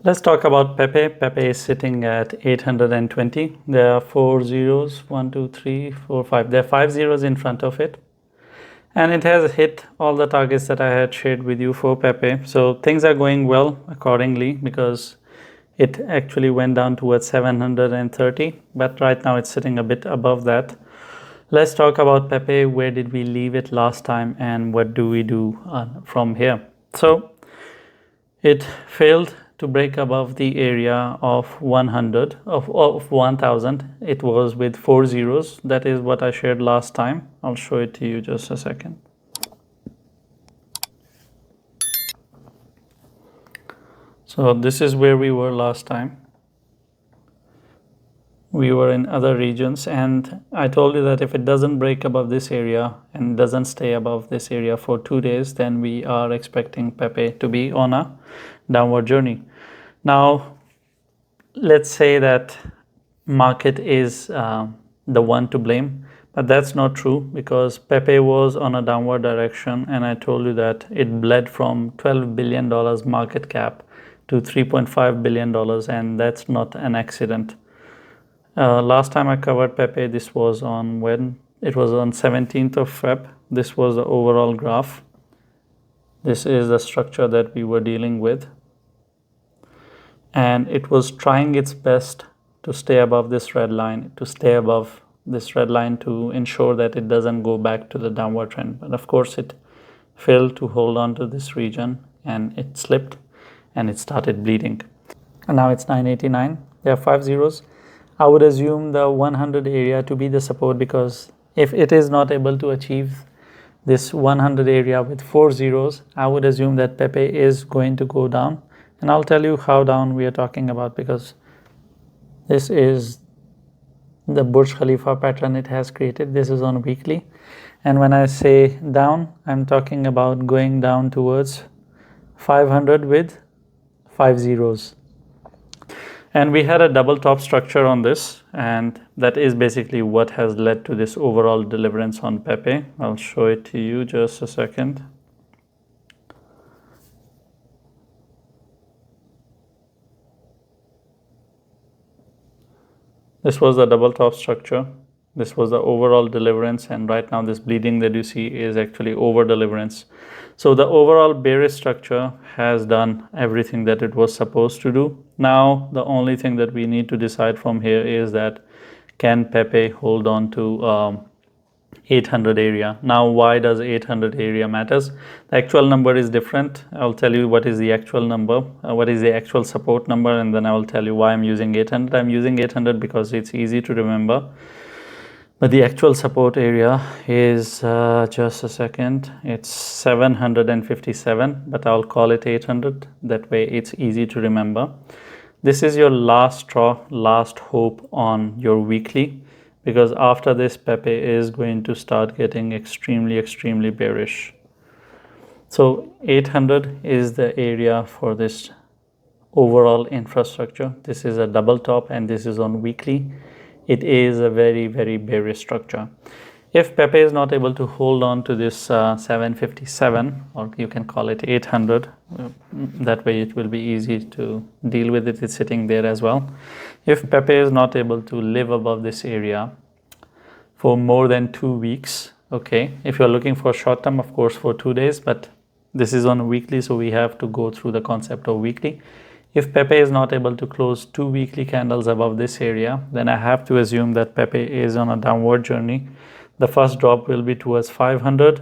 Let's talk about PEPE. PEPE is sitting at 820. There are 4 zeros, 1, 2, 3, 4, 5. There are 5 zeros in front of it. And it has hit all the targets that I had shared with you for PEPE. So things are going well accordingly because it actually went down towards 730. But right now it's sitting a bit above that. Let's talk about PEPE. Where did we leave it last time and what do we do from here? So it failed to break above the area of 100 of 1000. It was with 4 zeros. That is what I shared last time. I'll show it to you just a second. So this is where we were last time. We were in other regions, and I told you that if it doesn't break above this area and doesn't stay above this area for 2 days, then we are expecting PEPE to be on a downward journey. Now let's say that market is the one to blame, but that's not true because PEPE was on a downward direction, and I told you that it bled from $12 billion market cap to $3.5 billion, and that's not an accident. Last time I covered PEPE, this was on when it was on 17th of Feb. This was the overall graph. This is the structure that we were dealing with, and it was trying its best to stay above this red line, to ensure that it doesn't go back to the downward trend. But of course it failed to hold on to this region, and it slipped and it started bleeding. And now it's 989. There are 5 zeros. I would assume the 100 area to be the support, because if it is not able to achieve this 100 area with 4 zeros, I would assume that PEPE is going to go down. And I'll tell you how down we are talking about, because this is the Burj Khalifa pattern it has created. This is on weekly, and when I say down, I'm talking about going down towards 500 with 5 zeros. And we had a double top structure on this, and that is basically what has led to this overall deliverance on PEPE. I'll show it to you just a second. This was the double top structure. This was the overall deliverance, and right now this bleeding that you see is actually over deliverance. So the overall bearish structure has done everything that it was supposed to do. Now the only thing that we need to decide from here is that can PEPE hold on to 800 area. Now why does 800 area matters? The actual number is different. I'll tell you what is the actual number, what is the actual support number, and then I will tell you why I'm using 800. I'm using 800 because it's easy to remember. But the actual support area is just a second, it's 757, but I'll call it 800. That way it's easy to remember. This is your last straw, last hope on your weekly, because after this PEPE is going to start getting extremely bearish. So 800 is the area for this overall infrastructure. This is a double top, and this is on weekly. It is a very bearish structure. If PEPE is not able to hold on to this 757, or you can call it 800, that way it will be easy to deal with it. It's sitting there as well. If PEPE is not able to live above this area for more than 2 weeks, okay, if you're looking for short term, of course for 2 days, but this is on weekly, so we have to go through the concept of weekly. If PEPE is not able to close 2 weekly candles above this area, then I have to assume that PEPE is on a downward journey. The first drop will be towards 500.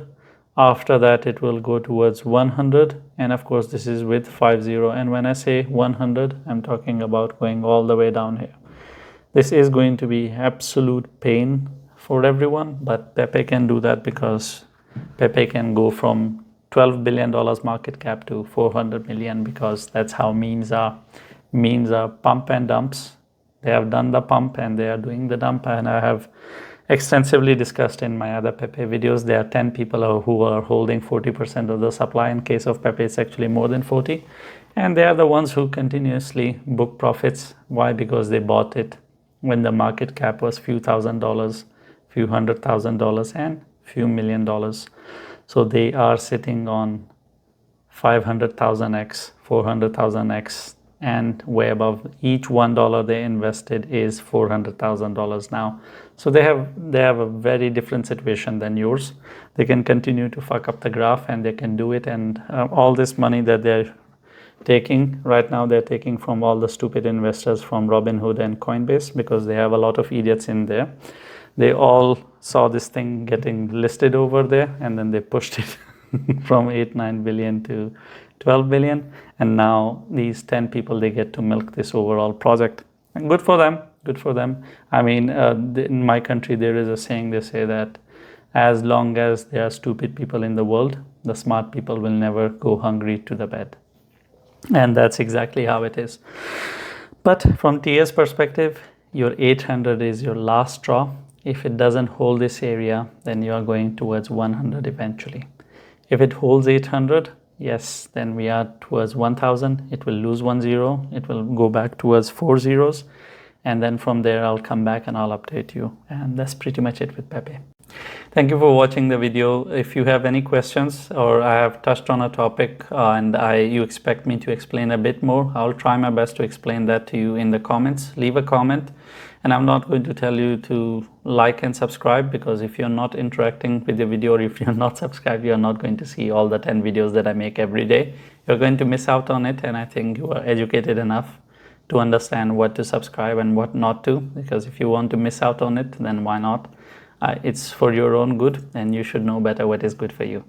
After that, it will go towards 100. And of course, this is with 50. And when I say 100, I'm talking about going all the way down here. This is going to be absolute pain for everyone, but PEPE can do that because PEPE can go from $12 billion market cap to 400 million, because that's how memes are. Memes are pump and dumps. They have done the pump and they are doing the dump, and I have extensively discussed in my other PEPE videos. There are 10 people who are holding 40% of the supply. In case of PEPE, it's actually more than 40, and they are the ones who continuously book profits. Why? Because they bought it when the market cap was few $1,000s, few $100,000, and few $1 million. So they are sitting on 500,000x, 400,000x, and way above. Each $1 they invested is $400,000 now. So they have a very different situation than yours. They can continue to fuck up the graph, and they can do it. And all this money that they're taking right now, they're taking from all the stupid investors from Robinhood and Coinbase, because they have a lot of idiots in there. They all saw this thing getting listed over there, and then they pushed it from 8-9 billion to 12 billion, and now these 10 people, they get to milk this overall project. And good for them, good for them. I mean, in my country there is a saying, they say that as long as there are stupid people in the world, the smart people will never go hungry to the bed. And that's exactly how it is. But from TA's perspective, your 800 is your last straw. If it doesn't hold this area, then you are going towards 100 eventually. If it holds 800, yes, then we are towards 1000. It will lose 1 0. It will go back towards 4 zeros. And then from there, I'll come back and I'll update you. And that's pretty much it with PEPE. Thank you for watching the video. If you have any questions, or I have touched on a topic and you expect me to explain a bit more, I'll try my best to explain that to you in the comments. Leave a comment. And I'm not going to tell you to like and subscribe, because if you're not interacting with the video, or if you're not subscribed, you're not going to see all the 10 videos that I make every day. You're going to miss out on it. And I think you are educated enough to understand what to subscribe and what not to, because if you want to miss out on it, then why not? It's for your own good, and you should know better what is good for you.